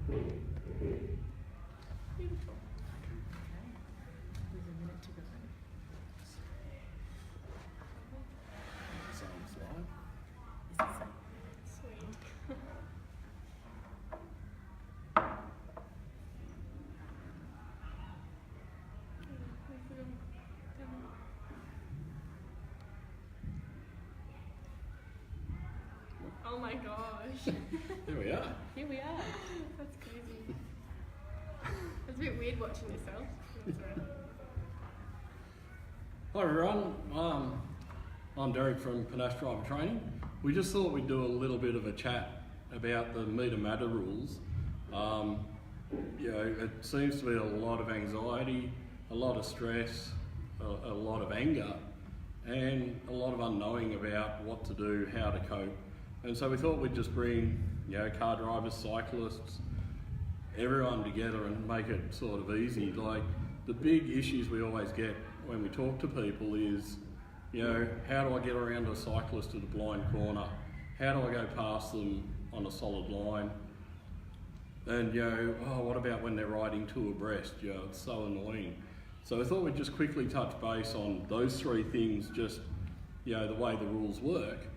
Beautiful. There's a minute to go. Sounds like. Is it safe? Sweet. Oh my gosh. There we are. Here we are. That's crazy. It's a bit weird watching yourself. That's right. Hi everyone, I'm Derek from Panache Driver Training. We just thought we'd do a little bit of a chat about the metre matter rules. You know, it seems to be a lot of anxiety, a lot of stress, a lot of anger, and a lot of unknowing about what to do, how to cope. And so we thought we'd just bring, you know, car drivers, cyclists, everyone together and make it sort of easy. Like, the big issues we always get when we talk to people is, you know, how do I get around a cyclist at a blind corner? How do I go past them on a solid line? And, you know, oh, what about when they're riding two abreast? You know, it's so annoying. So I thought we'd just quickly touch base on those three things, just, you know, the way the rules work.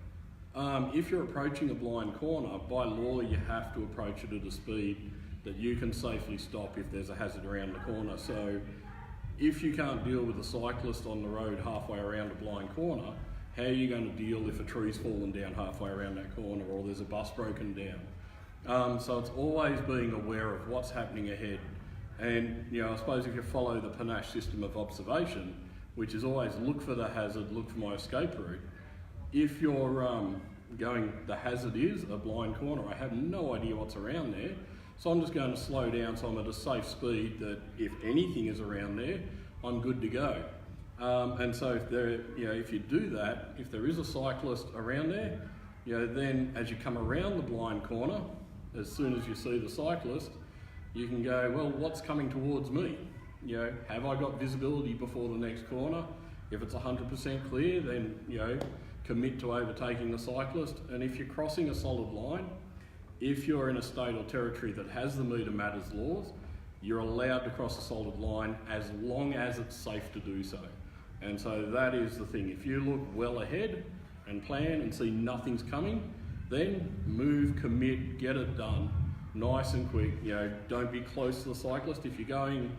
If you're approaching a blind corner, by law you have to approach it at a speed that you can safely stop if there's a hazard around the corner. So if you can't deal with a cyclist on the road halfway around a blind corner, how are you going to deal if a tree's fallen down halfway around that corner or there's a bus broken down? So it's always being aware of what's happening ahead. And, you know, I suppose if you follow the Panache system of observation, which is always look for the hazard, look for my escape route. If you're the hazard is a blind corner, I have no idea what's around there, so I'm just going to slow down so I'm at a safe speed that if anything is around there, I'm good to go. And so if you do that, if there is a cyclist around there, you know, then as you come around the blind corner, as soon as you see the cyclist, you can go, well, what's coming towards me? You know, have I got visibility before the next corner? If it's 100% clear, then, you know, commit to overtaking the cyclist. And if you're crossing a solid line, if you're in a state or territory that has the metre matters laws, you're allowed to cross a solid line as long as it's safe to do so. And so that is the thing. If you look well ahead and plan and see nothing's coming, then move, commit, get it done, nice and quick. You know, don't be close to the cyclist. If you're going,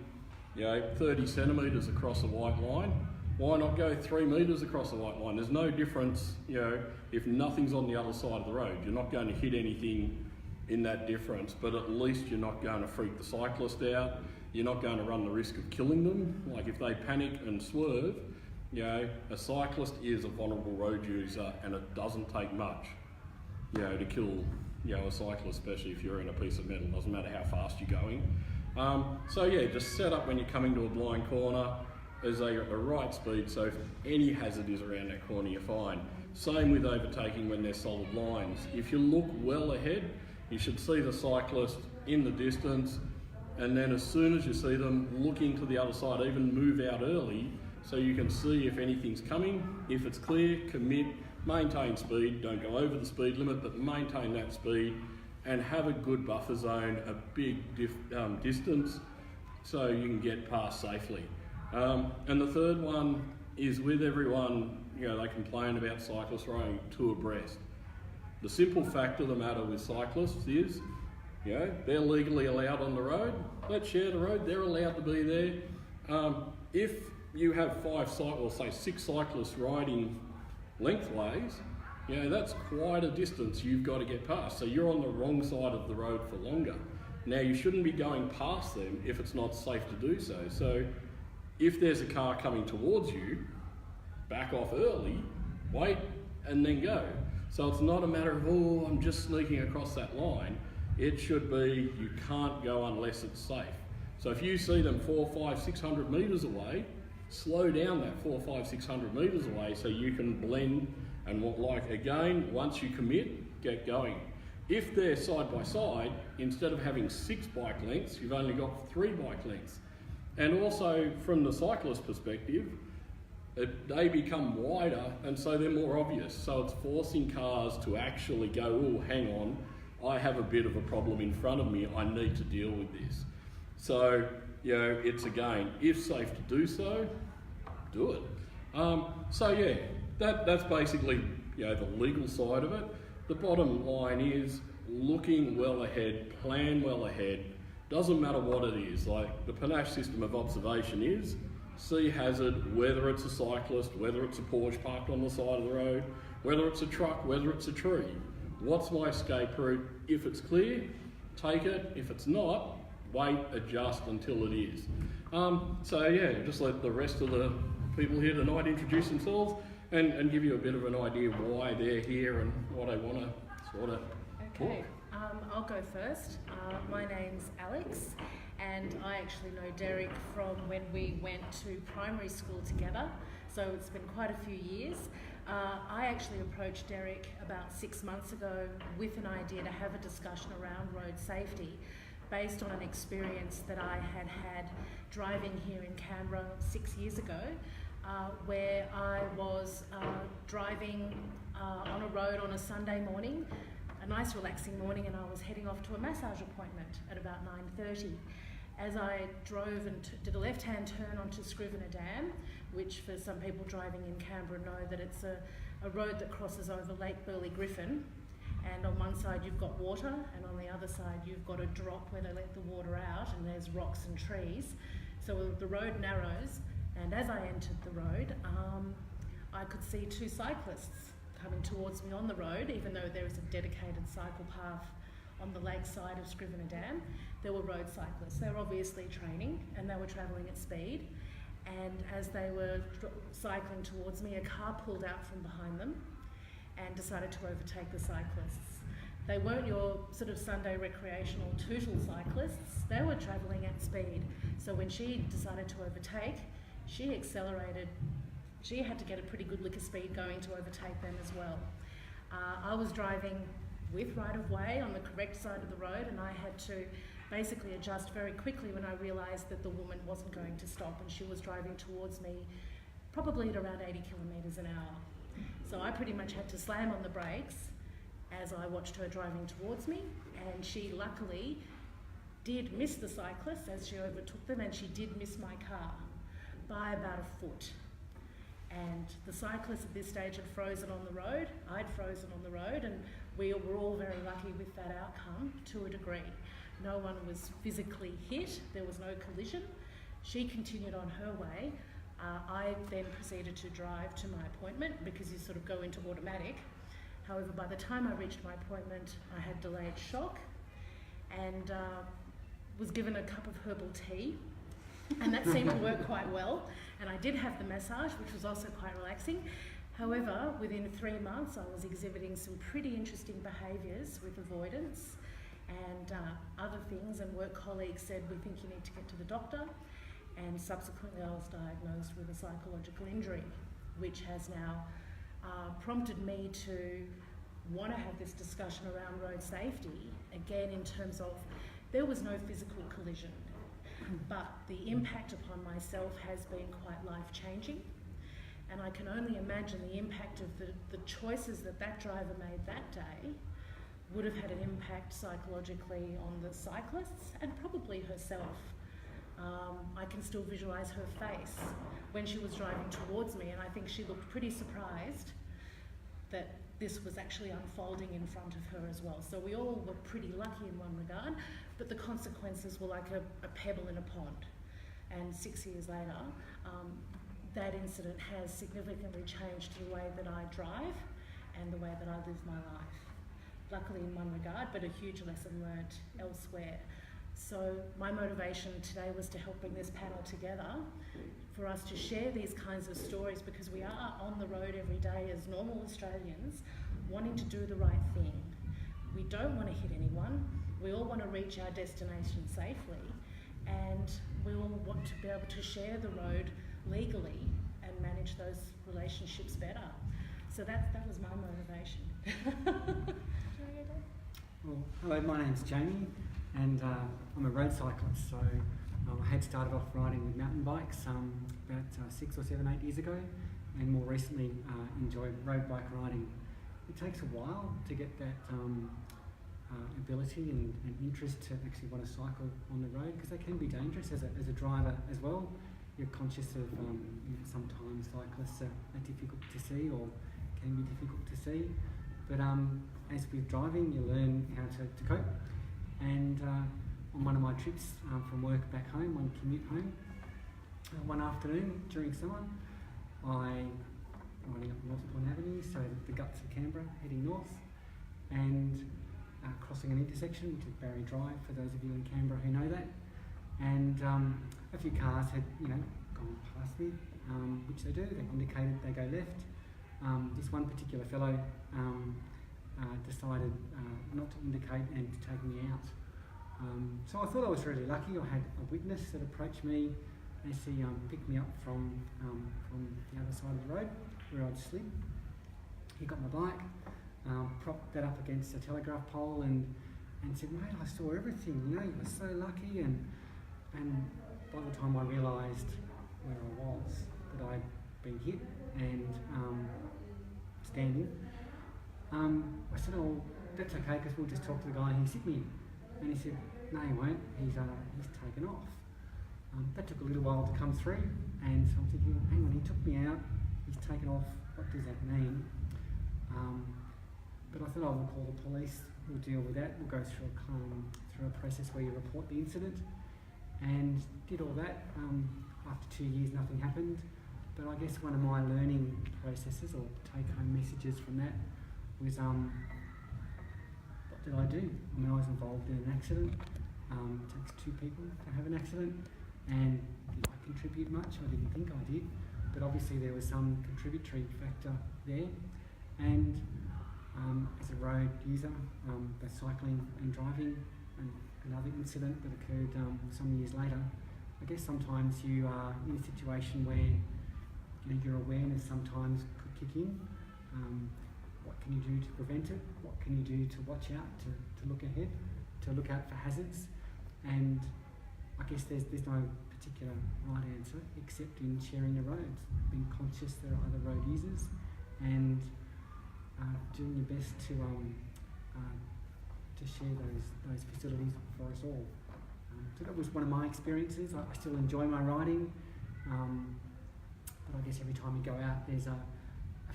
you know, 30 centimetres across a white line, why not go 3 metres across the white line? There's no difference, you know, if nothing's on the other side of the road. You're not going to hit anything in that difference, but at least you're not going to freak the cyclist out. You're not going to run the risk of killing them. Like if they panic and swerve, you know, a cyclist is a vulnerable road user and it doesn't take much, you know, to kill, you know, a cyclist, especially if you're in a piece of metal. Doesn't matter how fast you're going. So yeah, just set up when you're coming to a blind corner as they are at the right speed, so if any hazard is around that corner, you're fine. Same with overtaking when they're solid lines. If you look well ahead, you should see the cyclist in the distance, and then as soon as you see them, look into the other side, even move out early so you can see if anything's coming. If it's clear, commit, maintain speed, don't go over the speed limit, but maintain that speed and have a good buffer zone, a big distance so you can get past safely. And the third one is with everyone, you know, they complain about cyclists riding two abreast. The simple fact of the matter with cyclists is, you know, they're legally allowed on the road. Let's share the road, they're allowed to be there. If you have six cyclists riding lengthways, you know, that's quite a distance you've got to get past. So you're on the wrong side of the road for longer. Now you shouldn't be going past them if it's not safe to do so. So if there's a car coming towards you, back off early, wait, and then go. So it's not a matter of, oh, I'm just sneaking across that line. It should be, you can't go unless it's safe. So if you see them 400, 500, 600 metres away, slow down that 400, 500, 600 metres away so you can blend and again, once you commit, get going. If they're side by side, instead of having 6 bike lengths, you've only got 3 bike lengths. And also from the cyclist perspective, they become wider and so they're more obvious. So it's forcing cars to actually go, oh, hang on, I have a bit of a problem in front of me, I need to deal with this. So, you know, it's again, if safe to do so, do it. So yeah, that's basically, you know, the legal side of it. The bottom line is looking well ahead, plan well ahead. Doesn't matter what it is. Like the Panache system of observation is see hazard, whether it's a cyclist, whether it's a Porsche parked on the side of the road, whether it's a truck, whether it's a tree. What's my escape route? If it's clear, take it. If it's not, wait, adjust until it is. So yeah, just let the rest of the people here tonight introduce themselves and give you a bit of an idea why they're here and what they want to sort of Okay, I'll go first. My name's Alex, and I actually know Derek from when we went to primary school together, so it's been quite a few years. I actually approached Derek about 6 months ago with an idea to have a discussion around road safety based on an experience that I had had driving here in Canberra 6 years ago, where I was driving on a road on a Sunday morning, a nice relaxing morning, and I was heading off to a massage appointment at about 9:30. As I drove and did a left-hand turn onto Scrivener Dam, which for some people driving in Canberra know that it's a road that crosses over Lake Burley Griffin, and on one side you've got water, and on the other side you've got a drop where they let the water out, and there's rocks and trees. So the road narrows, and as I entered the road, I could see two cyclists coming towards me on the road, even though there is a dedicated cycle path on the lake side of Scrivener Dam. There were road cyclists. They were obviously training, and they were travelling at speed. And as they were cycling towards me, a car pulled out from behind them and decided to overtake the cyclists. They weren't your sort of Sunday recreational tootle cyclists. They were travelling at speed. So when she decided to overtake, she accelerated. She had to get a pretty good lick of speed going to overtake them as well. I was driving with right-of-way on the correct side of the road, and I had to basically adjust very quickly when I realised that the woman wasn't going to stop, and she was driving towards me probably at around 80 kilometres an hour. So I pretty much had to slam on the brakes as I watched her driving towards me, and she luckily did miss the cyclists as she overtook them, and she did miss my car by about a foot. And the cyclists at this stage had frozen on the road, I'd frozen on the road, and we were all very lucky with that outcome to a degree. No one was physically hit, there was no collision. She continued on her way. I then proceeded to drive to my appointment because you sort of go into automatic. However, by the time I reached my appointment, I had delayed shock and was given a cup of herbal tea, and that seemed to work quite well. And I did have the massage, which was also quite relaxing. However, within 3 months, I was exhibiting some pretty interesting behaviours with avoidance and other things, and work colleagues said, we think you need to get to the doctor. And subsequently I was diagnosed with a psychological injury, which has now prompted me to want to have this discussion around road safety, again in terms of there was no physical collision, but the impact upon myself has been quite life-changing. And I can only imagine the impact of the choices that driver made that day would have had an impact psychologically on the cyclists and probably herself. I can still visualise her face when she was driving towards me, and I think she looked pretty surprised that this was actually unfolding in front of her as well. So we all were pretty lucky in one regard, but the consequences were like a pebble in a pond. And 6 years later, that incident has significantly changed the way that I drive and the way that I live my life. Luckily in one regard, but a huge lesson learnt elsewhere. So my motivation today was to help bring this panel together for us to share these kinds of stories, because we are on the road every day as normal Australians wanting to do the right thing. We don't want to hit anyone. We all want to reach our destination safely, and we all want to be able to share the road legally and manage those relationships better. So that was my motivation. Well, hello, my name's Jamie, and I'm a road cyclist. So I had started off riding with mountain bikes about 6 or 7, 8 years ago, and more recently enjoyed road bike riding. It takes a while to get that ability and interest to actually want to cycle on the road, because they can be dangerous as a driver as well. You're conscious of sometimes cyclists are difficult to see or can be difficult to see, but as with driving you learn how to cope. And on one of my trips from work back home, one commute home, one afternoon during summer, riding up Northbourne Avenue, so the guts of Canberra, heading north, and crossing an intersection, which is Barry Drive, for those of you in Canberra who know that. And a few cars had, gone past me, which they do. They indicated they go left. This one particular fellow decided not to indicate and to take me out. So I thought I was really lucky. I had a witness that approached me as he picked me up from the other side of the road where I'd slid. He got my bike, propped that up against a telegraph pole and said, "Mate, I saw everything, you were so lucky." And by the time I realised where I was, that I'd been hit and standing, I said, "Oh, that's okay, because we'll just talk to the guy who's hit me." And he said, "No, he won't. He's taken off." That took a little while to come through, and so I'm thinking, hang on, he took me out, he's taken off, what does that mean? But I thought, we'll call the police, we'll deal with that, we'll go through a process where you report the incident, and did all that. After 2 years, nothing happened, but I guess one of my learning processes or take-home messages from that was, what did I do? I was involved in an accident. It takes two people to have an accident, and did I contribute much? I didn't think I did, but obviously there was some contributory factor there. And as a road user, both cycling and driving, and another incident that occurred some years later, I guess sometimes you are in a situation where your awareness sometimes could kick in. What can you do to prevent it? What can you do to watch out, to look ahead, to look out for hazards? And I guess there's no particular right answer except in sharing the roads, being conscious there are other road users, and doing your best to share those facilities for us all. So that was one of my experiences. I still enjoy my riding, but I guess every time you go out, there's a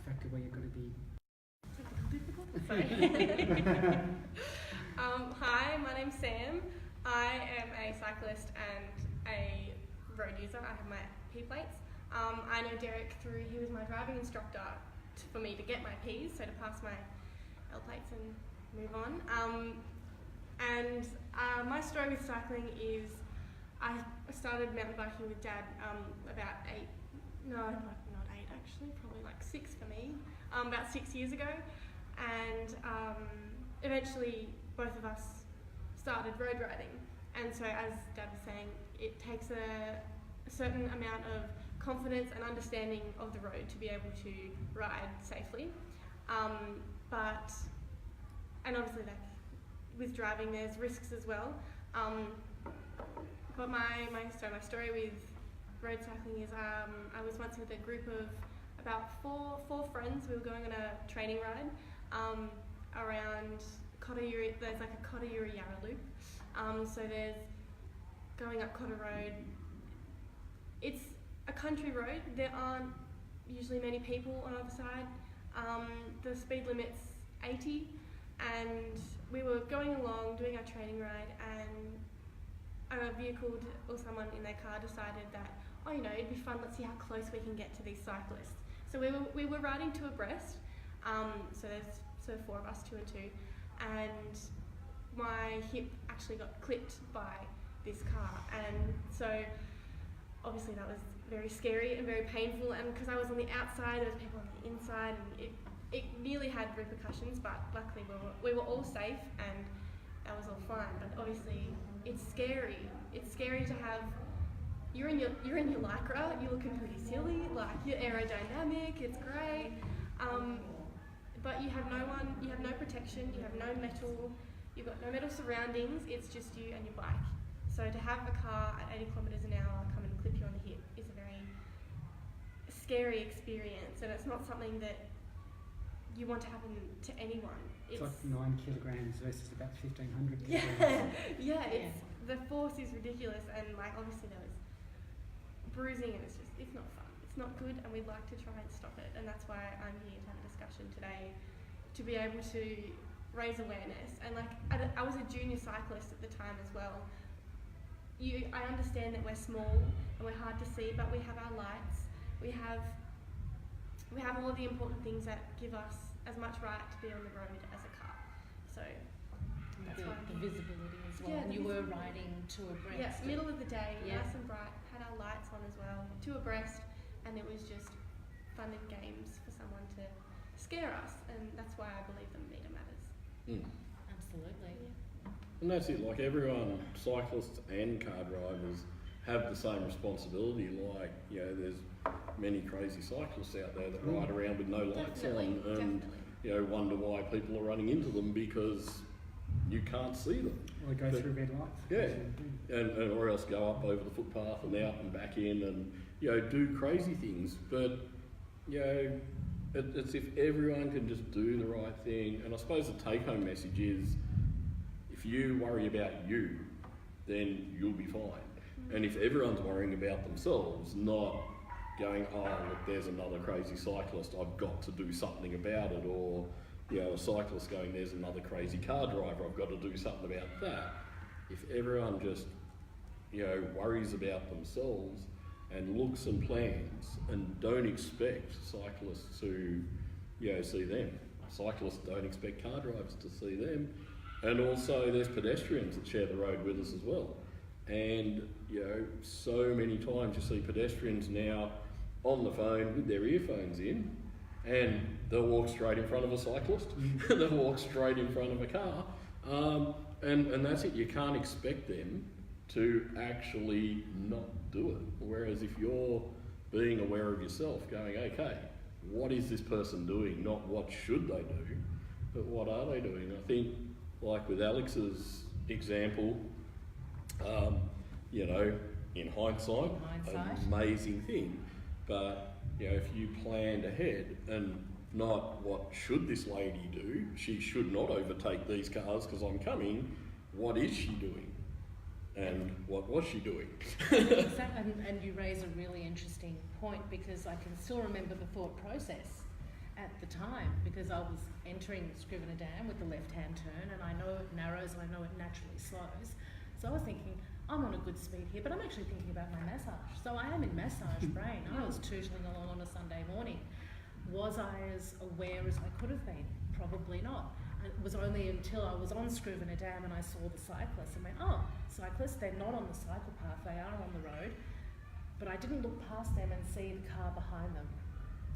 factor where you've got to be. Hi, my name's Sam. I am a cyclist and a road user. I have my P plates. I know Derek through, he was my driving instructor for me to get my Ps, so to pass my L plates and move on. My story with cycling is I started mountain biking with Dad about not 8 actually, probably like 6 for me, about 6 years ago. And eventually both of us started road riding, and so as Dad was saying, it takes a certain amount of confidence and understanding of the road to be able to ride safely, and obviously with driving there's risks as well, but my story with road cycling is I was once with a group of about four friends. We were going on a training ride around Cotter-Uri. There's like a Cotter-Uri-Yarra loop. So there's going up Cotter Road. It's a country road. There aren't usually many people on either side. The speed limit's 80, and we were going along doing our training ride, and a vehicle or someone in their car decided that, it'd be fun, let's see how close we can get to these cyclists. So we were riding two abreast, so there's 4 of us, 2 and 2, and my hip actually got clipped by this car, and so obviously that was very scary and very painful, and because I was on the outside, there was people on the inside, and it nearly had repercussions, but luckily we were all safe and that was all fine. But obviously it's scary. It's scary to have, you're in your lycra, you're looking pretty silly, like you're aerodynamic, it's great, but you have no protection, you have no metal, you've got no metal surroundings, it's just you and your bike. So to have a car at 80 kilometres an hour come and clip you on the hip is a very scary experience, and it's not something that you want to happen to anyone. It's like 9 kilograms versus about 1,500 yeah, kilograms. yeah. The force is ridiculous, and like obviously there was bruising, and it's not fun. It's not good, and we'd like to try and stop it. And that's why I'm here to have a discussion today, to be able to raise awareness. And like I was a junior cyclist at the time as well. I understand that we're small and we're hard to see, but we have our lights. We have all the important things that give us as much right to be on the road as a car. So that's why the visibility as well. Yeah, and the you were visibility. riding to abreast. Yeah, middle of the day, Yeah. nice and bright, had our lights on as well, 2 abreast, and it was just fun and games for someone to scare us, and that's why I believe the meter matters. Absolutely. Yeah. And that's it, like everyone, cyclists and car drivers have the same responsibility. Like, you know, there's many crazy cyclists out there that ride around with no lights on and, you know, wonder why people are running into them because you can't see them. Or go through red lights. Yeah, and or else go up over the footpath and out and back in and, you know, do crazy things. But, you know, it's if everyone can just do the right thing. And I suppose the take-home message is, if you worry about you, then you'll be fine. And if everyone's worrying about themselves, not going, oh, look, there's another crazy cyclist, I've got to do something about it, or, you know, a cyclist going, there's another crazy car driver, I've got to do something about that. If everyone just, you know, worries about themselves and looks and plans and don't expect cyclists to, you know, see them. Cyclists don't expect car drivers to see them. And also there's pedestrians that share the road with us as well. And, you know, so many times you see pedestrians now on the phone with their earphones in, and they'll walk straight in front of a cyclist, they'll walk straight in front of a car, and that's it. You can't expect them to actually not do it. Whereas if you're being aware of yourself, going, okay, what is this person doing? Not what should they do, but what are they doing? I think, like with Alex's example, you know, in hindsight, an amazing thing. But, you know, if you planned ahead and not what should this lady do, she should not overtake these cars because I'm coming, what is she doing? And what was she doing? Exactly. And you raise a really interesting point, because I can still remember the thought process at the time, because I was entering Scrivener Dam with the left-hand turn, and I know it narrows and I know it naturally slows. So I was thinking, I'm on a good speed here, but I'm actually thinking about my massage. So I am in massage brain. I was tootling along on a Sunday morning. Was I as aware as I could have been? Probably not. And it was only until I was on Scrivener Dam and I saw the cyclists and went, oh, cyclists, they're not on the cycle path, they are on the road. But I didn't look past them and see the car behind them.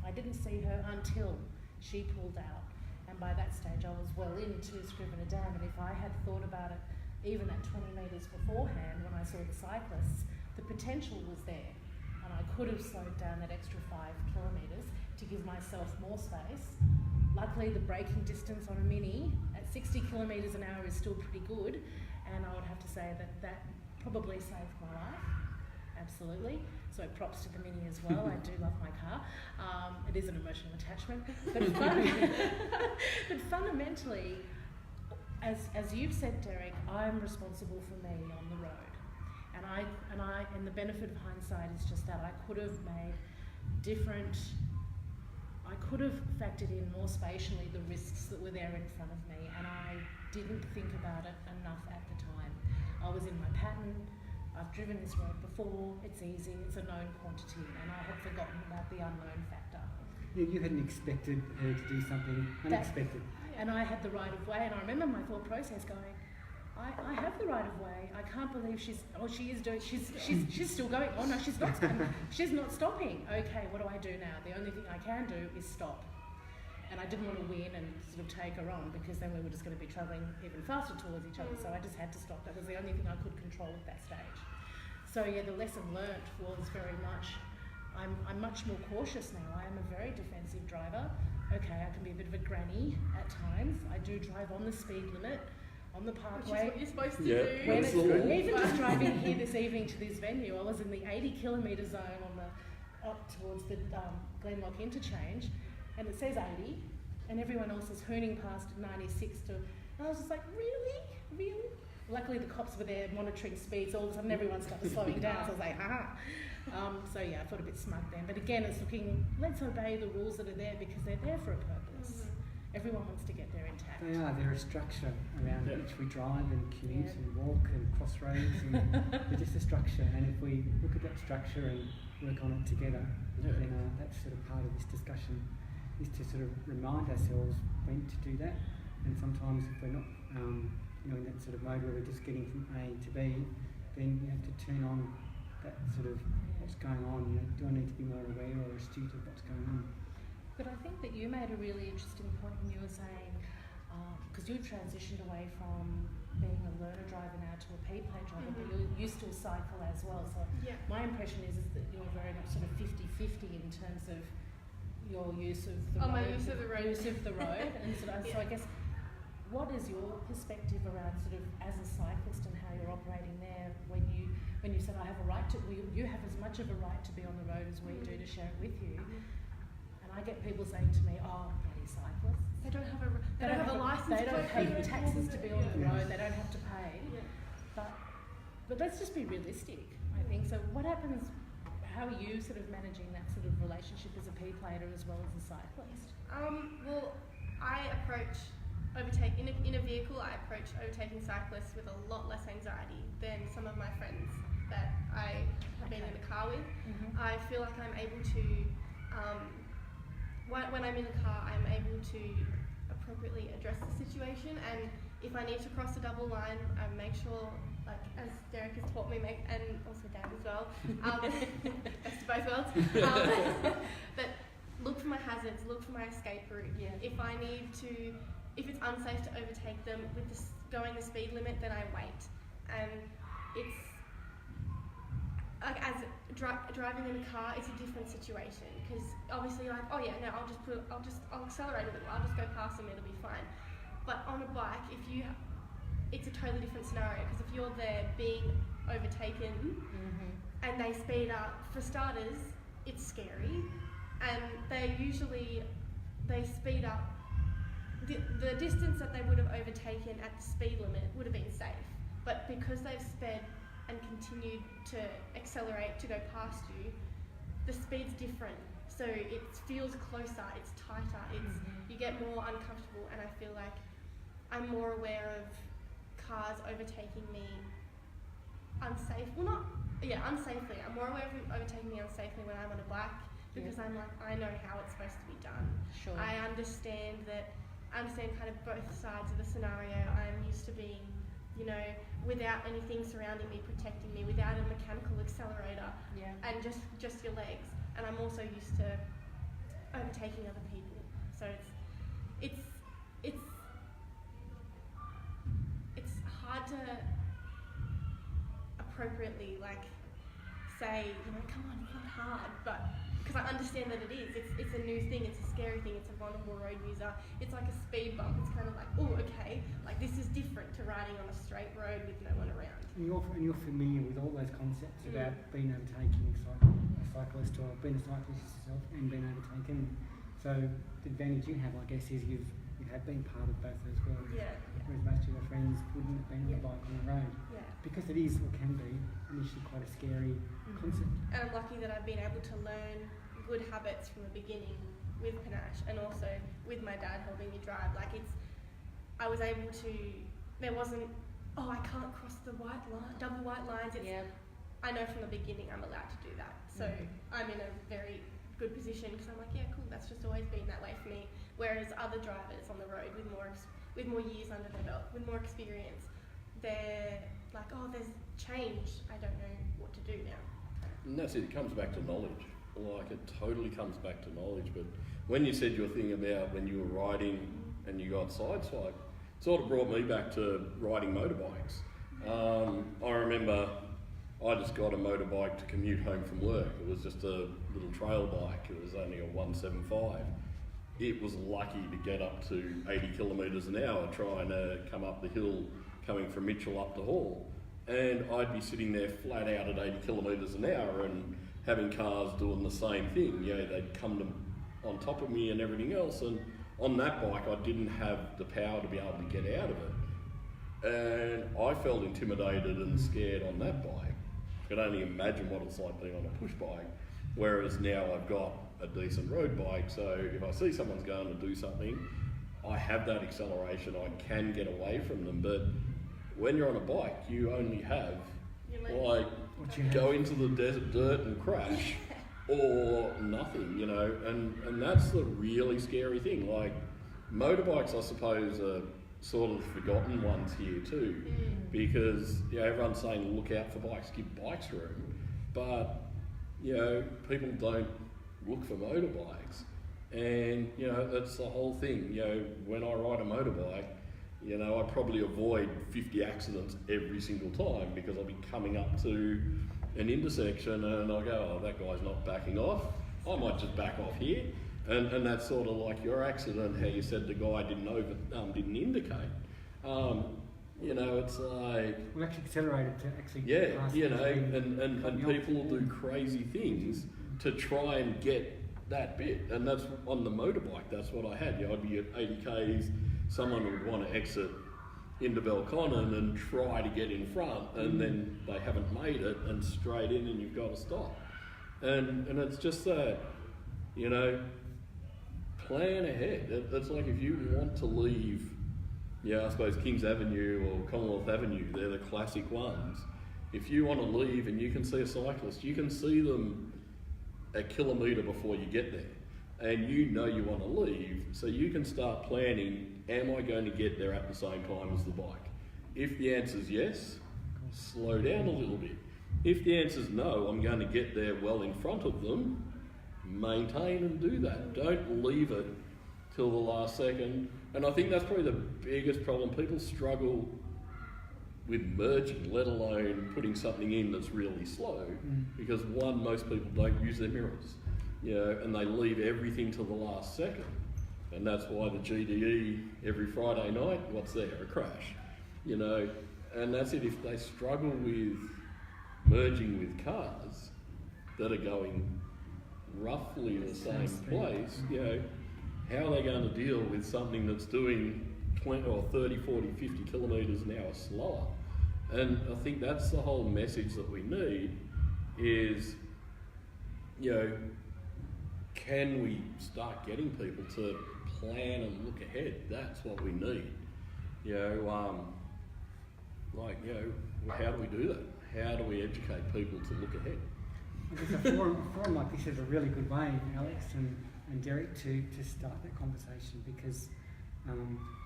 I didn't see her until she pulled out. And by that stage I was well into Scrivener Dam, and if I had thought about it even at 20 metres beforehand when I saw the cyclists, the potential was there. And I could have slowed down that extra 5 kilometres to give myself more space. Luckily the braking distance on a Mini at 60 kilometres an hour is still pretty good, and I would have to say that probably saved my life, absolutely. So props to the Mini as well. I do love my car. It is an emotional attachment, but fundamentally, as you've said, Derek, I'm responsible for me on the road, and the benefit of hindsight is just that I could have made different. I could have factored in more spatially the risks that were there in front of me, and I didn't think about it enough at the time. I was in my pattern. I've driven this road before, it's easy, it's a known quantity, and I had forgotten about the unknown factor. Yeah, you hadn't expected her to do something unexpected. And I had the right of way, and I remember my thought process going, I have the right of way. I can't believe she's still going. Oh no, she's not stopping. Okay, what do I do now? The only thing I can do is stop. And I didn't want to win and sort of take her on, because then we were just going to be travelling even faster towards each other. So I just had to stop. That was the only thing I could control at that stage. So yeah, the lesson learnt was very much, I'm much more cautious now. I am a very defensive driver. Okay, I can be a bit of a granny at times. I do drive on the speed limit, on the parkway. Which is what you're supposed to do. When it's, even just driving here this evening to this venue, I was in the 80 kilometre zone on the up towards the Glenlock interchange, and it says 80, and everyone else is hooning past at 96 to, and I was just like, really? Luckily the cops were there monitoring speeds, all of a sudden everyone started slowing down, so I was like, haha. So yeah, I felt a bit smug then. But again, it's looking, let's obey the rules that are there because they're there for a purpose. Everyone wants to get there intact. They are. They're a structure around which we drive and commute Yeah. and walk and cross roads. And they're just a structure. And if we look at that structure and work on it together, then that's sort of part of this discussion, is to sort of remind ourselves when to do that. And sometimes if we're not, in that sort of mode where we're just getting from A to B, then you have to turn on that sort of what's going on. Do I need to be more aware or astute of what's going on? But I think that you made a really interesting point when you were saying, because you've transitioned away from being a learner driver now to a P-plate driver, but you still cycle as well. So my impression is that you're very much sort of 50-50 in terms of your use of the road. My use of the road. And so I guess, what is your perspective around sort of as a cyclist and how you're operating there when you said I have a right to, you have as much of a right to be on the road as we do to share it with you. And I get people saying to me, oh, bloody cyclists. They don't have a license. They don't pay taxes to be on the road. They don't have to pay. But let's just be realistic, I think. So what happens, how are you sort of managing that sort of relationship as a P-plater as well as a cyclist? Well, I approach in a vehicle. I approach overtaking cyclists with a lot less anxiety than some of my friends that I have been in the car with. I feel like I'm able to, when I'm in the car, I'm able to appropriately address the situation. And if I need to cross a double line, I make sure, like as Derek has taught me, and also Dad as well, best of both worlds. But look for my hazards, look for my escape route. If it's unsafe to overtake them with going the speed limit, then I wait. And it's like driving in a car, it's a different situation because obviously you're like, oh yeah, no, I'll accelerate a little, I'll just go past them, it'll be fine. But on a bike, it's a totally different scenario because if you're there being overtaken and they speed up, for starters, it's scary, and they speed up. The distance that they would have overtaken at the speed limit would have been safe, but because they've sped and continued to accelerate to go past you, the speed's different. So it feels closer, it's tighter, you get more uncomfortable, and I feel like I'm more aware of cars overtaking me unsafely. I'm more aware of overtaking me unsafely when I'm on a bike because I'm like, I know how it's supposed to be done. Sure. I understand kind of both sides of the scenario. I'm used to being, without anything surrounding me, protecting me, without a mechanical accelerator, and just your legs. And I'm also used to overtaking other people. So it's hard to appropriately say, come on, it's not hard, but because I understand that it is. It's a new thing, it's a scary thing, it's a vulnerable road user. It's like a speed bump. It's kind of like, oh, okay, like this is different to riding on a straight road with no one around. And you're familiar with all those concepts about being overtaking a cyclist or being a cyclist yourself and being overtaken. So the advantage you have, I guess, is you have been part of both those worlds. Yeah. Whereas most of your friends wouldn't have been on a bike on the road. Yeah. Because it is, or can be, initially quite a scary concept. And I'm lucky that I've been able to learn good habits from the beginning with Panache and also with my dad helping me drive. I was able to, there wasn't, I can't cross the double white lines. I know from the beginning I'm allowed to do that. So I'm in a very good position because I'm like, yeah, cool, that's just always been that way for me. Whereas other drivers on the road with more years under their belt, with more experience, they're like, there's change, I don't know what to do now. And that's it comes back to knowledge. It totally comes back to knowledge. But when you said your thing about when you were riding and you got sideswiped, it sort of brought me back to riding motorbikes. I remember I just got a motorbike to commute home from work. It was just a little trail bike. It was only a 175. It was lucky to get up to 80 kilometres an hour trying to come up the hill coming from Mitchell up to Hall. And I'd be sitting there flat out at 80 kilometres an hour and having cars doing the same thing. They'd come on top of me and everything else. And on that bike, I didn't have the power to be able to get out of it. And I felt intimidated and scared on that bike. I could only imagine what it's like being on a push bike. Whereas now I've got a decent road bike, so if I see someone's going to do something, I have that acceleration, I can get away from them. But when you're on a bike, you only have, like, go into the desert dirt and crash, or nothing, you know, and that's the really scary thing. Like, motorbikes, I suppose, are sort of the forgotten ones here too, because, you know, everyone's saying look out for bikes, give bikes room, but, you know, people don't look for motorbikes. And, you know, that's the whole thing. You know, when I ride a motorbike, you know, I probably avoid 50 accidents every single time, because I'll be coming up to an intersection and I'll go, oh, that guy's not backing off, I might just back off here. And that's sort of like your accident, how you said the guy didn't indicate. You know, it's like... We actually accelerated to actually... Yeah, you know, and people will do crazy things to try and get that bit. And that's on the motorbike, that's what I had. You know, I'd be at 80 Ks, someone would want to exit into Belconnen and try to get in front, and then they haven't made it, and straight in, and you've got to stop. And it's just that, you know, plan ahead. It's like if you want to leave, yeah, I suppose Kings Avenue or Commonwealth Avenue, they're the classic ones. If you want to leave and you can see a cyclist, you can see them a kilometre before you get there, and you know you want to leave, so you can start planning, am I going to get there at the same time as the bike? If the answer is yes, slow down a little bit. If the answer is no, I'm going to get there well in front of them, maintain and do that. Don't leave it till the last second. And I think that's probably the biggest problem. People struggle with merging, let alone putting something in that's really slow, because one, most people don't use their mirrors, you know, and they leave everything till the last second. And that's why the GDE every Friday night, what's there? A crash, you know. And that's it. If they struggle with merging with cars that are going roughly the same place, you know, how are they going to deal with something that's doing 20 or 30, 40, 50 kilometres an hour slower? And I think that's the whole message that we need is, you know, can we start getting people to plan and look ahead? That's what we need. You know, like, you know, how do we do that? How do we educate people to look ahead? A forum like this is a really good way, Alex and Derek, to start that conversation, because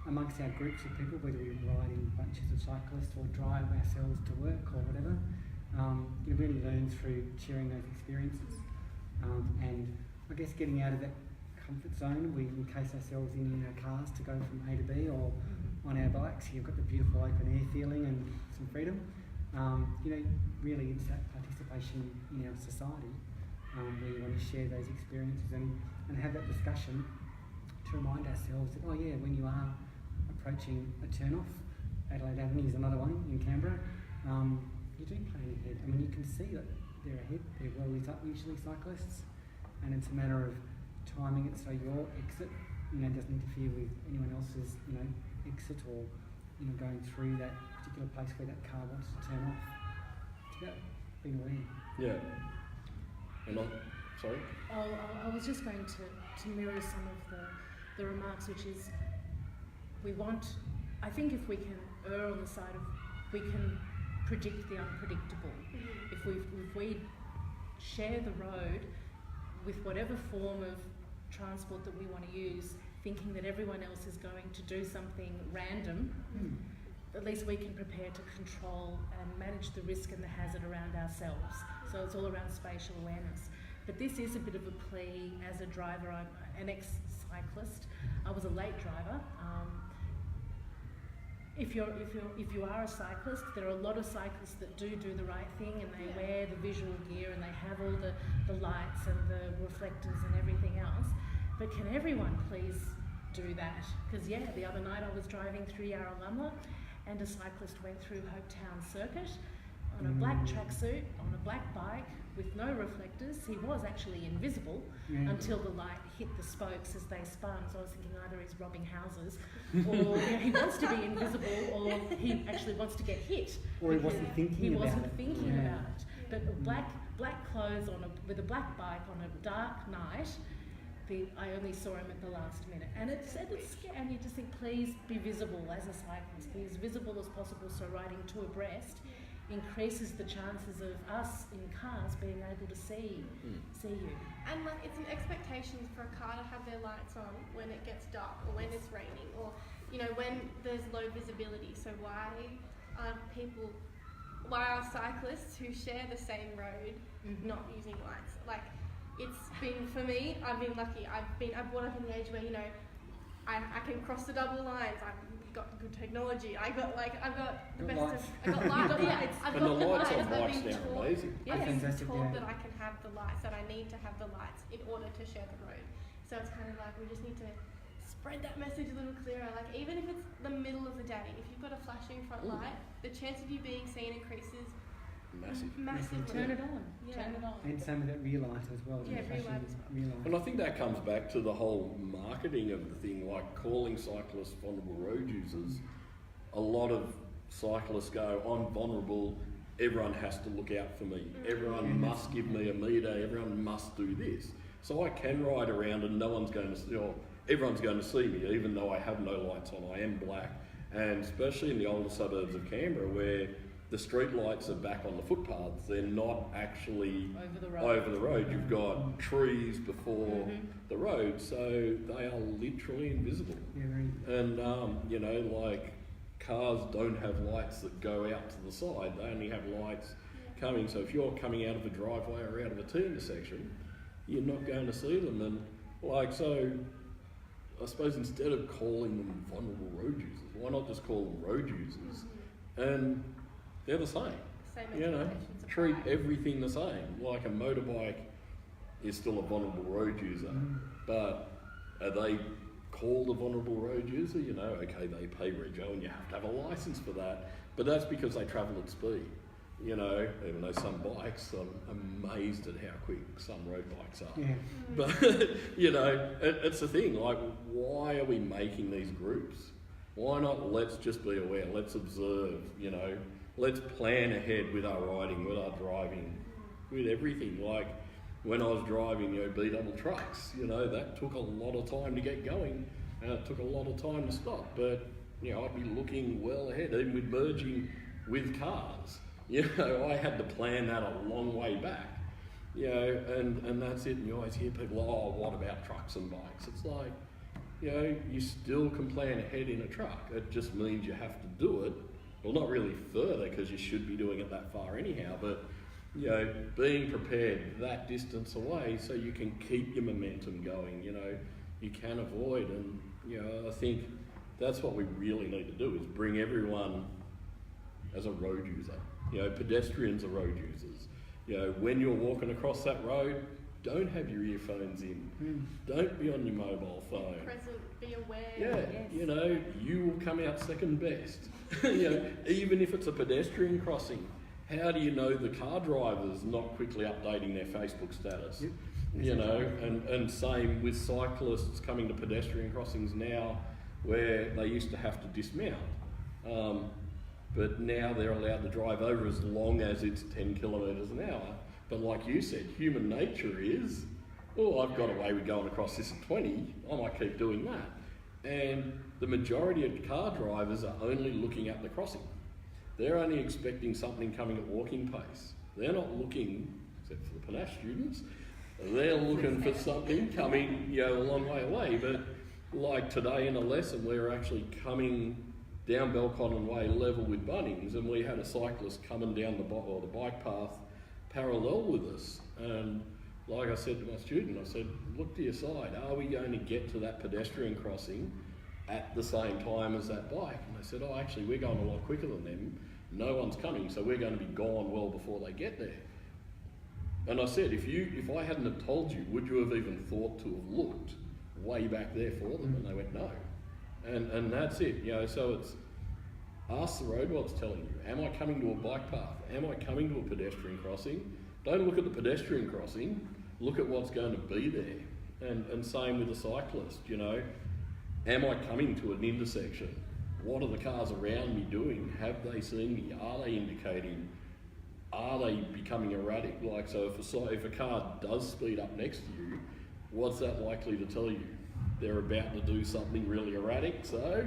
amongst our groups of people, whether we ride in bunches of cyclists or drive ourselves to work or whatever, you really learn through sharing those experiences. And I guess getting out of that comfort zone, we encase ourselves in our cars to go from A to B, or on our bikes, you've got the beautiful open air feeling and some freedom. You know, really it's that participation in our society where you want to share those experiences and have that discussion to remind ourselves that, oh yeah, when you are approaching a turn-off, Adelaide Avenue is another one in Canberra, you do plan ahead. I mean, you can see that they're ahead, they're well lit up, usually cyclists, and it's a matter of timing it so your exit, you know, doesn't interfere with anyone else's, you know, exit, or, you know, going through that particular place where that car wants to turn off. It's about being aware. Yeah. And sorry? I was just going to mirror some of the remarks, which is, I think if we can err on the side of, we can predict the unpredictable. If we share the road with whatever form of transport that we want to use, thinking that everyone else is going to do something random, at least we can prepare to control and manage the risk and the hazard around ourselves. So it's all around spatial awareness. But this is a bit of a plea as a driver. I'm an ex-cyclist. I was a late driver. If you are a cyclist, there are a lot of cyclists that do the right thing, and they wear the visual gear and they have all the lights and the reflectors and everything else. But can everyone please do that? Because the other night I was driving through Yarralumla and a cyclist went through Hopetown Circuit, on a black tracksuit, on a black bike, with no reflectors. He was actually invisible until the light hit the spokes as they spun. So I was thinking either he's robbing houses, or he wants to be invisible, or he actually wants to get hit. Or he wasn't thinking about it. But black clothes with a black bike on a dark night. I only saw him at the last minute, and it's scary. And you just think, please be visible as a cyclist, be as visible as possible. So riding two abreast increases the chances of us in cars being able to see you. And like, it's an expectation for a car to have their lights on when it gets dark or when it's raining, or when there's low visibility. So why are cyclists who share the same road not using lights? Like, it's been, for me, I've been lucky. I brought up in the age where I can cross the double lines. I've got good technology. I've got lights. Yeah, I've got the lights lights. on bikes now are amazing. Yes, fantastic, taught that I can have the lights, that I need to have the lights in order to share the road. So it's kind of like we just need to spread that message a little clearer. Like, even if it's the middle of the day, if you've got a flashing front light, the chance of you being seen increases massively. Turn it on. Yeah. Turn it on. And same with that rear light as well. Yeah, rear light as well. Rear light. And I think that comes back to the whole marketing of the thing, like calling cyclists vulnerable road users. A lot of cyclists go, I'm vulnerable, everyone has to look out for me. Everyone must give me a metre, everyone must do this. So I can ride around and no one's going to see, or everyone's going to see me, even though I have no lights on, I am black. And especially in the older suburbs of Canberra, where the street lights are back on the footpaths, they're not actually over the road. You've got trees before the road, so they are literally invisible. And like cars don't have lights that go out to the side, they only have lights coming. So if you're coming out of a driveway or out of a T-intersection, you're not going to see them. And so I suppose instead of calling them vulnerable road users, why not just call them road users? And they're the same. Treat everything the same. Like a motorbike is still a vulnerable road user, but are they called a vulnerable road user? Okay, they pay rego and you have to have a license for that, but that's because they travel at speed. Even though some bikes, I'm amazed at how quick some road bikes are. Yeah. But, it's the thing, like, why are we making these groups? Why not let's just be aware, let's observe, let's plan ahead with our riding, with our driving, with everything. Like, when I was driving, B-double trucks, that took a lot of time to get going, and it took a lot of time to stop. But, I'd be looking well ahead, even with merging with cars. I had to plan that a long way back, and that's it. And you always hear people, oh, what about trucks and bikes? It's like, you still can plan ahead in a truck. It just means you have to do it. Well, not really further, because you should be doing it that far anyhow, but, being prepared that distance away so you can keep your momentum going, you can avoid. And, I think that's what we really need to do, is bring everyone as a road user. Pedestrians are road users. When you're walking across that road, don't have your earphones in. Don't be on your mobile phone. Be present, be aware. Yeah, you will come out second best. Even if it's a pedestrian crossing, how do you know the car driver's not quickly updating their Facebook status? And same with cyclists coming to pedestrian crossings now, where they used to have to dismount. But now they're allowed to drive over as long as it's 10 kilometres an hour. But like you said, human nature is, I've got away with going across this at 20, I might keep doing that. And the majority of car drivers are only looking at the crossing. They're only expecting something coming at walking pace. They're not looking, except for the Panache students, they're looking for something coming a long way away. But like today in a lesson, we were actually coming down Belconnen Way level with Bunnings, and we had a cyclist coming down the bike path parallel with us. And like I said to my student, I said, look to your side. Are we going to get to that pedestrian crossing at the same time as that bike? And they said, actually, we're going a lot quicker than them. No one's coming, so we're going to be gone well before they get there. And I said, if I hadn't have told you, would you have even thought to have looked way back there for them? And they went, no. And that's it. So Ask the road what's telling you. Am I coming to a bike path? Am I coming to a pedestrian crossing? Don't look at the pedestrian crossing, look at what's going to be there. And same with the cyclist, you know. Am I coming to an intersection? What are the cars around me doing? Have they seen me? Are they indicating? Are they becoming erratic? Like, so if a car does speed up next to you, what's that likely to tell you? They're about to do something really erratic, so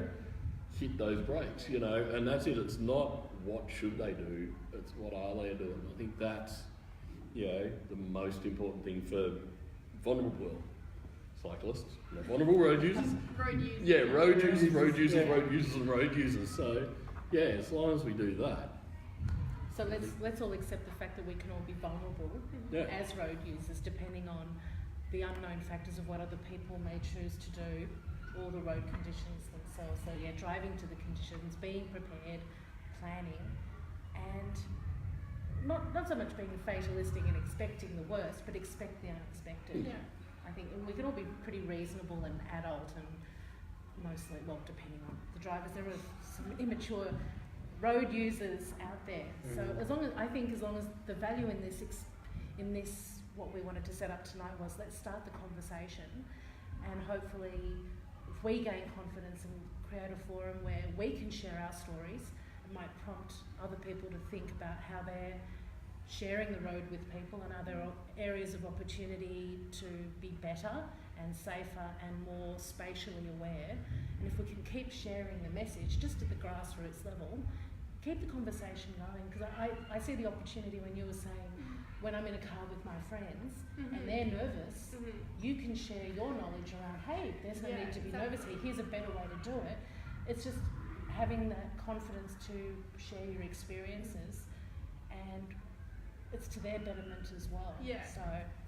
hit those brakes, you know, and that's it. It's not what should they do, it's what are they doing. I think that's, you know, the most important thing for vulnerable cyclists, not vulnerable road users. Road users. Yeah, road users, road users and road users. So, yeah, as long as we do that. So let's all accept the fact that we can all be vulnerable as road users, depending on the unknown factors of what other people may choose to do, or the road conditions themselves. So yeah, driving to the conditions, being prepared, planning, and not so much being fatalistic and expecting the worst, but expect the unexpected. Yeah. I think we can all be pretty reasonable and adult, and mostly, well, depending on the drivers, there are some immature road users out there. So as long as the value in this what we wanted to set up tonight was, let's start the conversation, and hopefully if we gain confidence and create a forum where we can share our stories, it might prompt other people to think about how they're sharing the road with people, and are there areas of opportunity to be better and safer and more spatially aware. And if we can keep sharing the message just at the grassroots level, keep the conversation going, because I see the opportunity when you were saying, when I'm in a car with my friends and they're nervous, you can share your knowledge around, hey, there's no need to be nervous here, here's a better way to do it. It's just having that confidence to share your experiences, and it's to their betterment as well. Yeah. So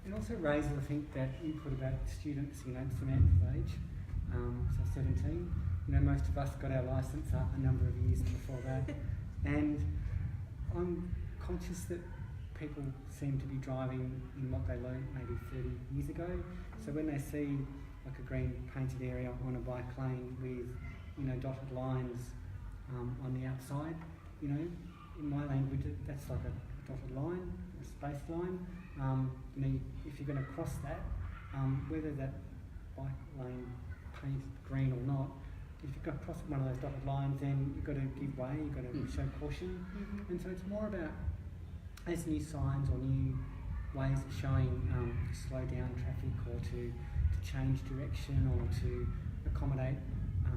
it also raises, I think, that input about students, you know, Samantha's age, so 17. You know, most of us got our licence a number of years before that, and I'm conscious that people seem to be driving in what they learned maybe 30 years ago. So when they see like a green painted area on a bike lane with, you know, dotted lines on the outside, you know, in my language that's like a dotted line, a spaced line. You know, if you're going to cross that, whether that bike lane painted green or not, if you've got to cross one of those dotted lines, then you've got to give way, you've got to show caution. And so it's more about, as new signs or new ways of showing to slow down traffic, or to change direction, or to accommodate a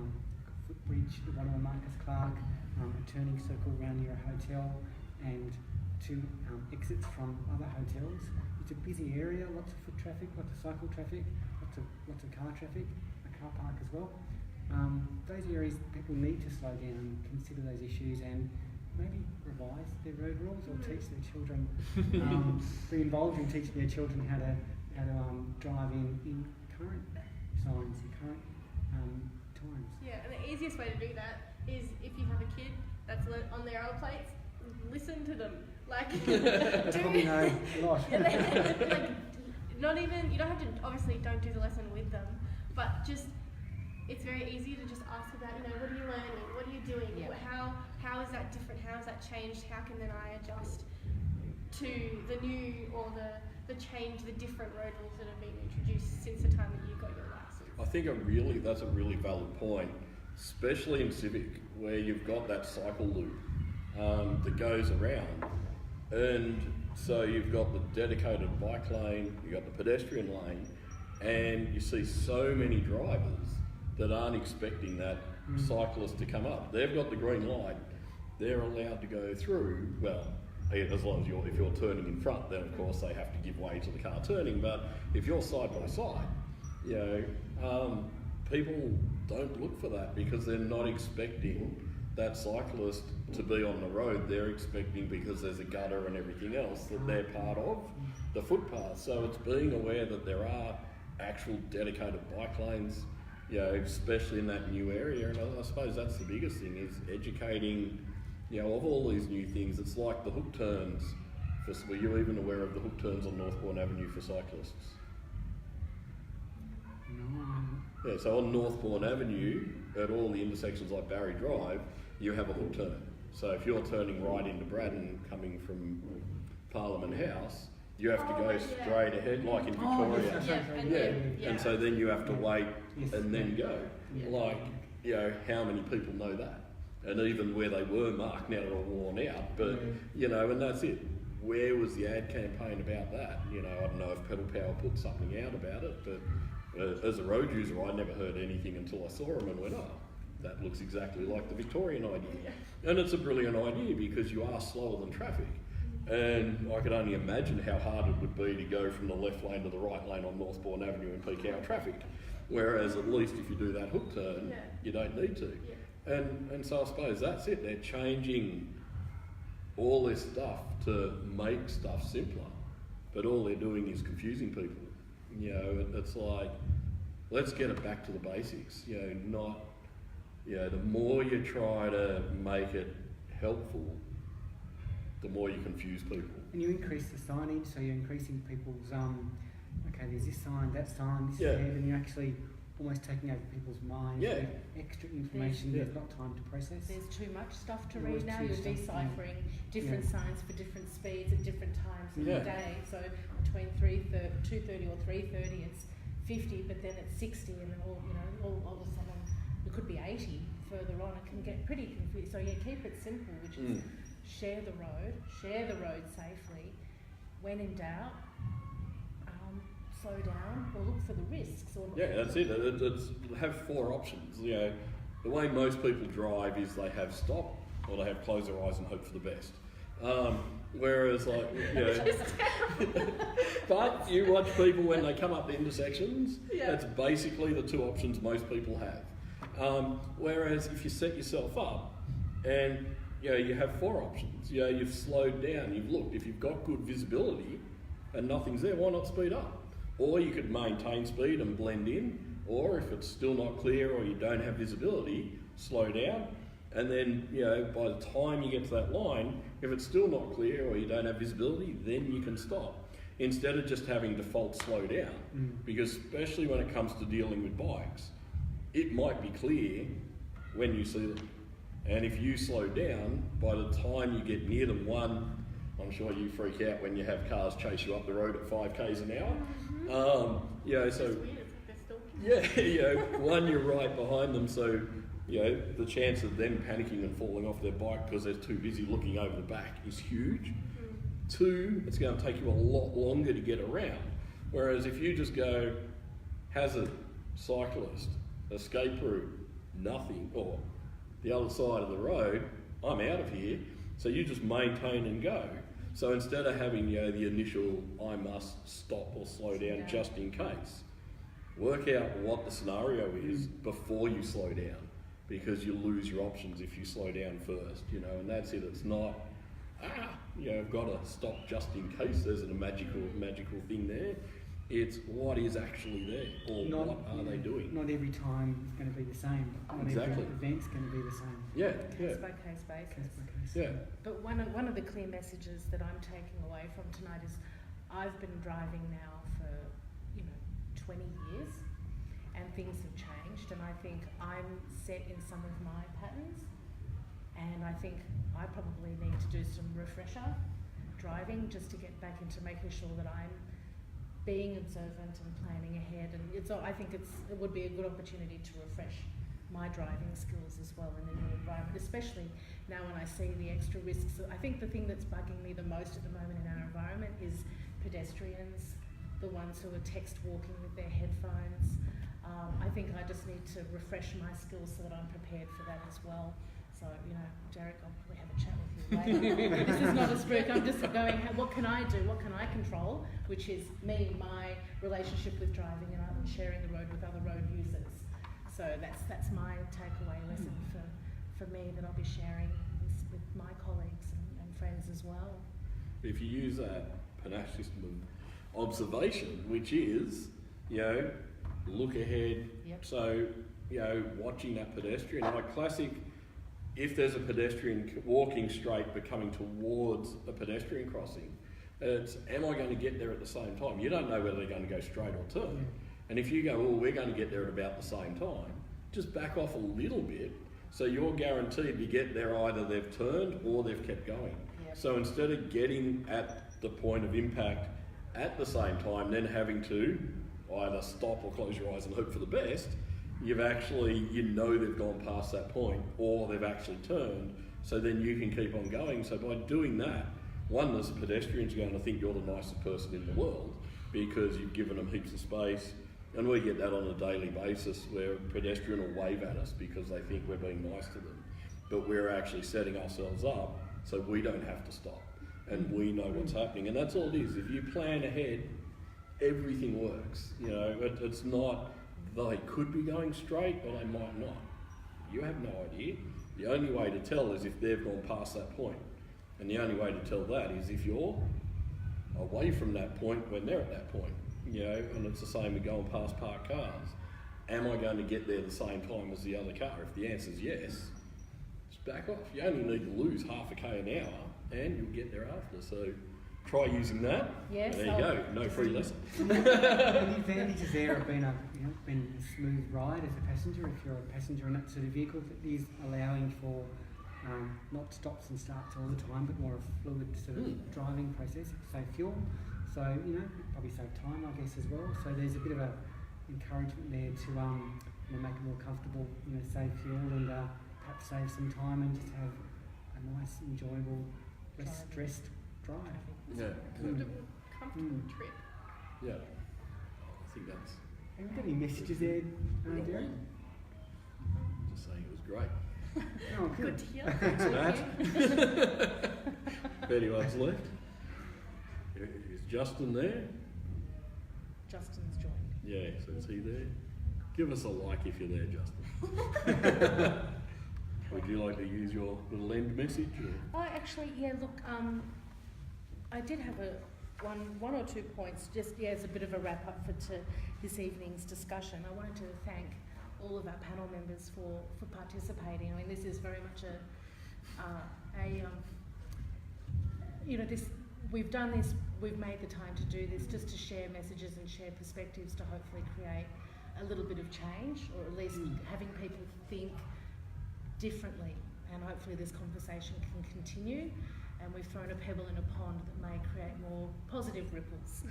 footbridge at one of Marcus Clark, a turning circle around near a hotel, and to exits from other hotels. It's a busy area, lots of foot traffic, lots of cycle traffic, lots of car traffic, a car park as well. Those areas, people need to slow down, consider those issues, and maybe revise their road rules, or teach their children, be involved in teaching their children how to drive in current signs, in current times. Yeah, and the easiest way to do that is, if you have a kid that's on their other plates, listen to them. Like, probably know a lot. Like, not even, you don't have to, obviously don't do the lesson with them, but just, it's very easy to just ask about, you know, what are you learning? What are you doing? Yeah. How is that different? How has that changed? How can then I adjust to the new, or the change, the different road rules that have been introduced since the time that you got your license? I think that's a really valid point, especially in Civic, where you've got that cycle loop that goes around. And so you've got the dedicated bike lane, you've got the pedestrian lane, and you see so many drivers that aren't expecting that cyclist to come up. They've got the green light, they're allowed to go through, well, as long as if you're turning in front, then of course they have to give way to the car turning, but if you're side by side, you know, people don't look for that because they're not expecting that cyclist to be on the road. They're expecting, because there's a gutter and everything else, that they're part of the footpath. So it's being aware that there are actual dedicated bike lanes, you know, especially in that new area. And I suppose that's the biggest thing, is educating, you know, of all these new things. It's like the hook turns. Were you even aware of the hook turns on Northbourne Avenue for cyclists? No. Yeah, so on Northbourne Avenue, at all the intersections like Barry Drive, you have a hook turn. So if you're turning right into Braddon coming from Parliament House, you have to go straight ahead, like in Victoria. And so then you have to wait and then go. Like, you know, how many people know that? And even where they were marked, now they're all worn out. But, you know, and that's it. Where was the ad campaign about that? You know, I don't know if Pedal Power put something out about it, but as a road user, I never heard anything until I saw them and went, oh, that looks exactly like the Victorian idea. And it's a brilliant idea because you are slower than traffic. And I could only imagine how hard it would be to go from the left lane to the right lane on Northbourne Avenue in peak hour traffic. Whereas at least if you do that hook turn, you don't need to. And so I suppose that's it. They're changing all this stuff to make stuff simpler, but all they're doing is confusing people. You know, it's like, let's get it back to the basics. You know, not, you know, the more you try to make it helpful, the more you confuse people. And you increase the signage, so you're increasing people's, okay, there's this sign, that sign, this is and you're actually almost taking over people's minds with extra information there's not time to process. There's too much stuff to read now. You're deciphering different signs for different speeds at different times of the day. So between 2:30 or 3:30 it's 50, but then it's 60, and then all of a sudden it could be 80 further on. It can get pretty confusing. So keep it simple, which is share the road safely. When in doubt, slow down or look for the risks. Or that's it. It's have 4 options. You know, the way most people drive is they have stop or they have close their eyes and hope for the best. Whereas, like, you know, but you watch people when they come up the intersections. That's basically the 2 options most people have. Whereas if you set yourself up and you have 4 options. You know, you've slowed down. You've looked. If you've got good visibility and nothing's there, why not speed up? Or you could maintain speed and blend in, or if it's still not clear or you don't have visibility, slow down. And then, you know, by the time you get to that line, if it's still not clear or you don't have visibility, then you can stop. Instead of just having default slow down. Because especially when it comes to dealing with bikes, it might be clear when you see them. And if you slow down, by the time you get near them, I'm sure you freak out when you have cars chase you up the road at 5 k's an hour. So one, you're right behind them, so the chance of them panicking and falling off their bike because they're too busy looking over the back is huge. 2, it's going to take you a lot longer to get around. Whereas if you just go hazard, cyclist, escape route, nothing, or the other side of the road, I'm out of here. So you just maintain and go. So instead of having the initial I must stop or slow down just in case, work out what the scenario is before you slow down, because you lose your options if you slow down first. And that's it. It's not I've got to stop just in case there's a magical thing there. It's what is actually there, or what are they doing? Not every time is going to be the same. Not every event's going to be the same. Case by case basis. But one of the clear messages that I'm taking away from tonight is I've been driving now for 20 years, and things have changed, and I think I'm set in some of my patterns, and I think I probably need to do some refresher driving just to get back into making sure that I'm being observant and planning ahead, and I think it would be a good opportunity to refresh my driving skills as well in the new environment, especially now when I see the extra risks. I think the thing that's bugging me the most at the moment in our environment is pedestrians, the ones who are text walking with their headphones. I think I just need to refresh my skills so that I'm prepared for that as well. So, Derek, I'll probably have a chat with you later. This is not a spook. I'm just going, what can I do? What can I control? Which is me, my relationship with driving, and I'm sharing the road with other road users. So that's my takeaway lesson for me that I'll be sharing with my colleagues and friends as well. If you use that Panache system of observation, which is, look ahead. So, watching that pedestrian, like classic. If there's a pedestrian walking straight but coming towards a pedestrian crossing, it's, am I going to get there at the same time? You don't know whether they're going to go straight or turn. And if you go, we're going to get there at about the same time, just back off a little bit So you're guaranteed to get there, either they've turned or they've kept going. Yep. So instead of getting at the point of impact at the same time, then having to either stop or close your eyes and hope for the best, you've actually, they've gone past that point, or they've actually turned, so then you can keep on going. So by doing that, one, there's pedestrians going to think you're the nicest person in the world because you've given them heaps of space, and we get that on a daily basis where a pedestrian will wave at us because they think we're being nice to them, but we're actually setting ourselves up so we don't have to stop, and we know what's happening. And that's all it is. If you plan ahead, everything works. It's not they could be going straight or they might not. You have no idea. The only way to tell is if they've gone past that point. And the only way to tell that is if you're away from that point when they're at that point. And it's the same with going past parked cars. Am I going to get there the same time as the other car? If the answer is yes, just back off. You only need to lose half a k an hour and you'll get there after. So try using that. Yes, there you go. No free lesson. The advantages there have been a smooth ride as a passenger. If you're a passenger in that sort of vehicle, that is allowing for not stops and starts all the time, but more a fluid sort of driving process. Save fuel, so probably save time, I guess, as well. So there's a bit of a encouragement there to make it more comfortable, save fuel and perhaps save some time and just have a nice, enjoyable, less stressed drive. Yeah. Comfortable trip. Yeah. I think that's... Have you got any messages there, Darren? Just saying it was great. Oh, Good good. to hear. Matt? If anyone's left. Is Justin there? Justin's joined. Yeah, so is he there? Give us a like if you're there, Justin. Would you like to use your little end message? Or? Oh, actually, yeah, look, I did have one or 2 points, just as a bit of a wrap up for this evening's discussion. I wanted to thank all of our panel members for participating. I mean, this is very much we've done this, we've made the time to do this just to share messages and share perspectives to hopefully create a little bit of change, or at least having people think differently, and hopefully this conversation can continue, and we've thrown a pebble in a pond that may create more positive ripples.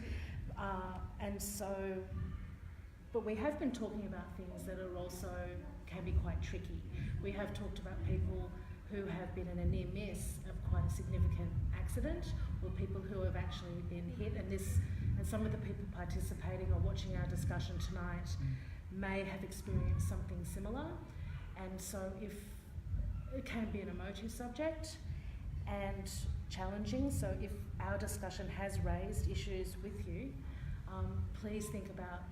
But we have been talking about things that are also can be quite tricky. We have talked about people who have been in a near miss of quite a significant accident, or people who have actually been hit, and some of the people participating or watching our discussion tonight may have experienced something similar. And so if it can be an emotive subject and challenging, so if our discussion has raised issues with you, please think about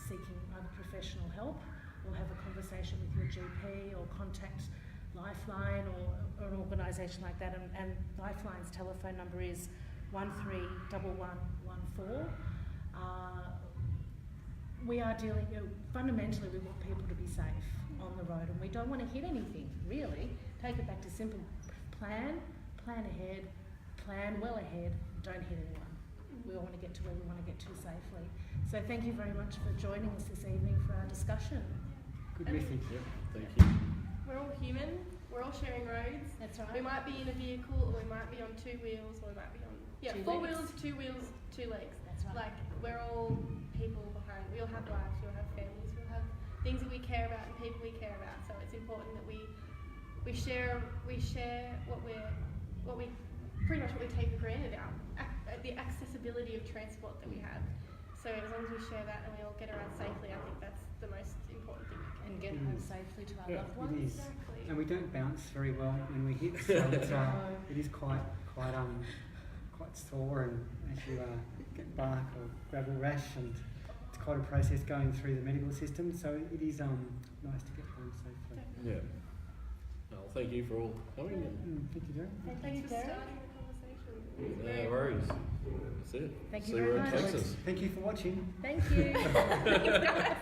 seeking either professional help, or have a conversation with your GP, or contact Lifeline or an organisation like that. And Lifeline's telephone number is 131114. We are dealing, fundamentally we want people to be safe on the road, and we don't want to hit anything, really. Take it back to simple. Plan ahead, plan well ahead, don't hit anyone. We all want to get to where we want to get to safely. So thank you very much for joining us this evening for our discussion. Good message. Yep, thank you. We're all human. We're all sharing roads. That's right. We might be in a vehicle, or we might be on 2 wheels, or we might be on 2 4 legs. wheels, 2 wheels, 2 legs. That's right. Like, we're all people behind. We all have lives. We all have families. We all have things that we care about and people we care about. So it's important that we share what we pretty much what we take for granted, the accessibility of transport that we have. So as long as we share that and we all get around safely, I think that's the most important thing. And get home safely to our loved It ones. is. Exactly. And we don't bounce very well when we hit, so it's, it is quite sore, and as you get bark or gravel rash, and it's quite a process going through the medical system. So it is nice to get home safely. Yeah. Well, thank you for all coming. Thank you, Darren. Thanks for Derek. starting the conversation. It was No very worries. That's it. Thank you See very where much. it takes us. Thank you for watching. Thank you. Thanks, guys.